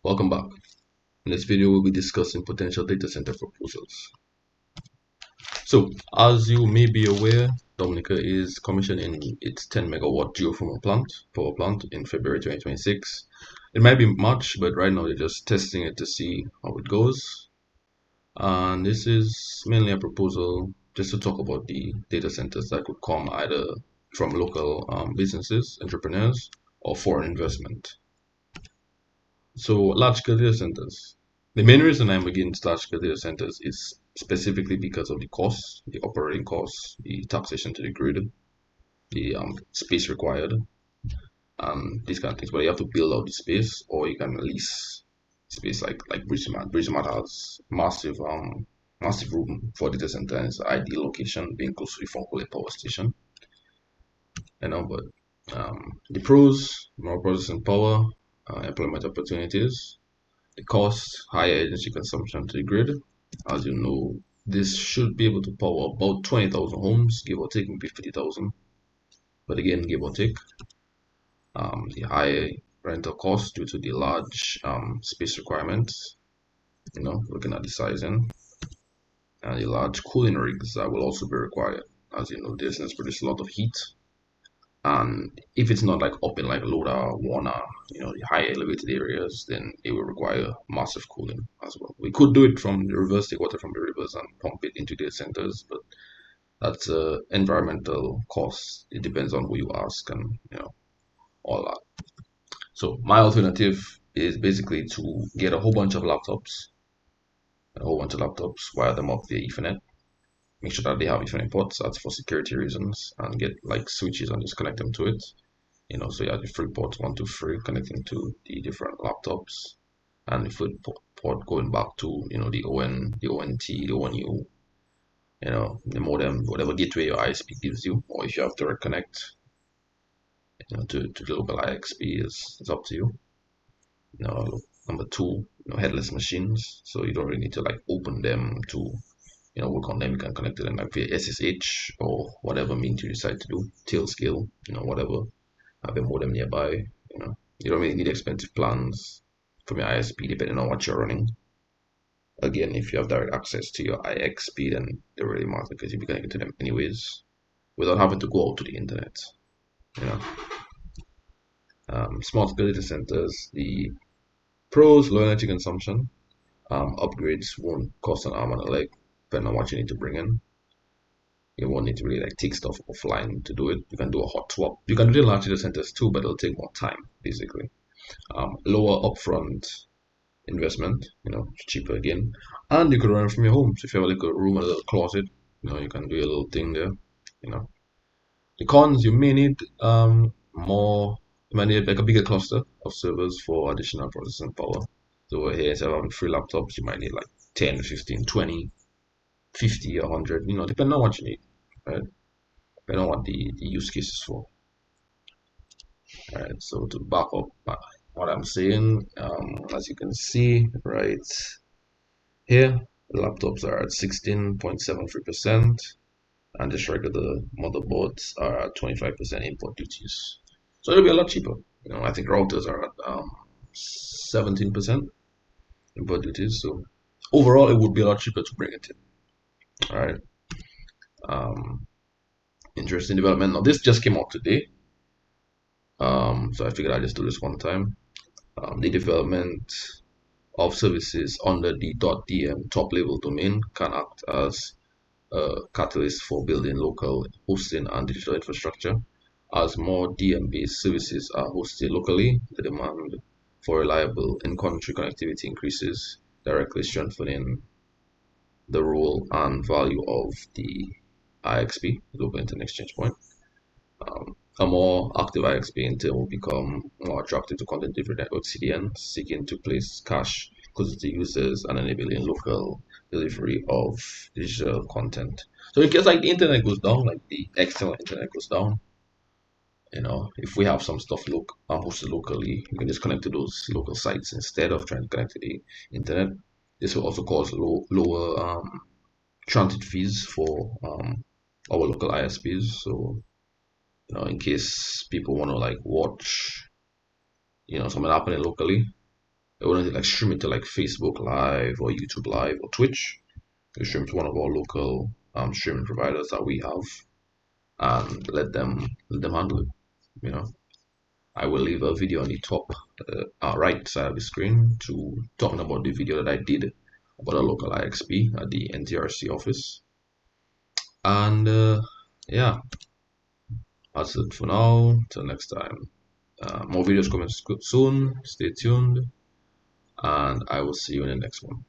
Welcome back. In this video, we'll be discussing potential data center proposals. So, as you may be aware, Dominica is commissioning its 10 megawatt geothermal power plant in February 2026. It might be March, but right now they're just testing it to see how it goes. And this is mainly a proposal just to talk about the data centers that could come either from local businesses, entrepreneurs, or foreign investment. So large-scale data centers. The main reason I'm against large-scale data centers is specifically because of the costs, the operating costs, the taxation to the grid, the space required, and these kind of things. But you have to build out the space, or you can lease space like Bridgemat. Bridgemat has massive room for data center, and it's an ideal location, being close to the Fonkolet power station. But the pros: more processing power, employment opportunities. The cost, higher energy consumption to the grid. As you know, this should be able to power about 20,000 homes, give or take, maybe 50,000. But again, give or take. The high rental cost due to the large space requirements, looking at the sizing. And the large cooling rigs that will also be required. As you know, this produces a lot of heat. And if it's not like up in like Loda, Warner, the high elevated areas, then it will require massive cooling as well. We could do it from the rivers, take water from the rivers and pump it into data centers, but that's environmental cost. It depends on who you ask and all that. So my alternative is basically to get a whole bunch of laptops, wire them up via Ethernet. Make sure that they have Ethernet ports. That's for security reasons, and get like switches and just connect them to it. So you have the free ports 1, 2, 3 connecting to the different laptops, and the free port going back to the ON, the ONT, the ONU, the modem, whatever gateway your ISP gives you, or if you have direct connect, to the local IXP is up to you. Number 2, headless machines, so you don't really need to like open them to work on them. You can connect to them like via SSH or whatever means you decide to do, tail scale, whatever. Have a modem nearby. You don't really need expensive plans from your ISP depending on what you're running. Again, if you have direct access to your IXP, then they really matter because you'll be connected to them anyways without having to go out to the internet. Smart scale data centers, the pros: low energy consumption. Upgrades won't cost an arm and a leg, depending on what you need to bring in. You won't need to really like take stuff offline to do it. You can do a hot swap. You can do it in large data centers too, but it'll take more time, basically. Lower upfront investment, cheaper again. And you could run it from your home. So if you have like a room or a little closet, you can do a little thing there. The cons: you may need you might need like a bigger cluster of servers for additional processing power. So here, instead of having 3 laptops, you might need like 10, 15, 20, 50, 100, depending on what you need, right? Depending on what the use case is for. Alright, so to back up what I'm saying, as you can see right here, the laptops are at 16.73%, and just regular motherboards are at 25% import duties. So it'll be a lot cheaper. I think routers are at 17% import duties. So overall, it would be a lot cheaper to bring it in. All right. Interesting development. Now this just came out today. So I figured I'd just do this one time. The development of services under the .dm top level domain can act as a catalyst for building local hosting and digital infrastructure. As more DM-based services are hosted locally, the demand for reliable in-country connectivity increases, directly strengthening the role and value of the IXP, Global Internet Exchange Point. A more active IXP in turn will become more attractive to content delivery network CDNs seeking to place cache closer to users and enabling local delivery of digital content. So in case like the internet goes down, like the external internet goes down, if we have some stuff hosted locally, we can just connect to those local sites instead of trying to connect to the internet. This will also cause lower transit fees for our local ISPs. So in case people want to like watch something happening locally, I want to like stream it to like Facebook Live or YouTube Live or Twitch. We stream to one of our local streaming providers that we have, and let them handle it. You know, I will leave a video on the top right side of the screen to talking about the video that I did about a local IXP at the NTRC office. And yeah, that's it for now. Till next time. More videos coming soon. Stay tuned, and I will see you in the next one.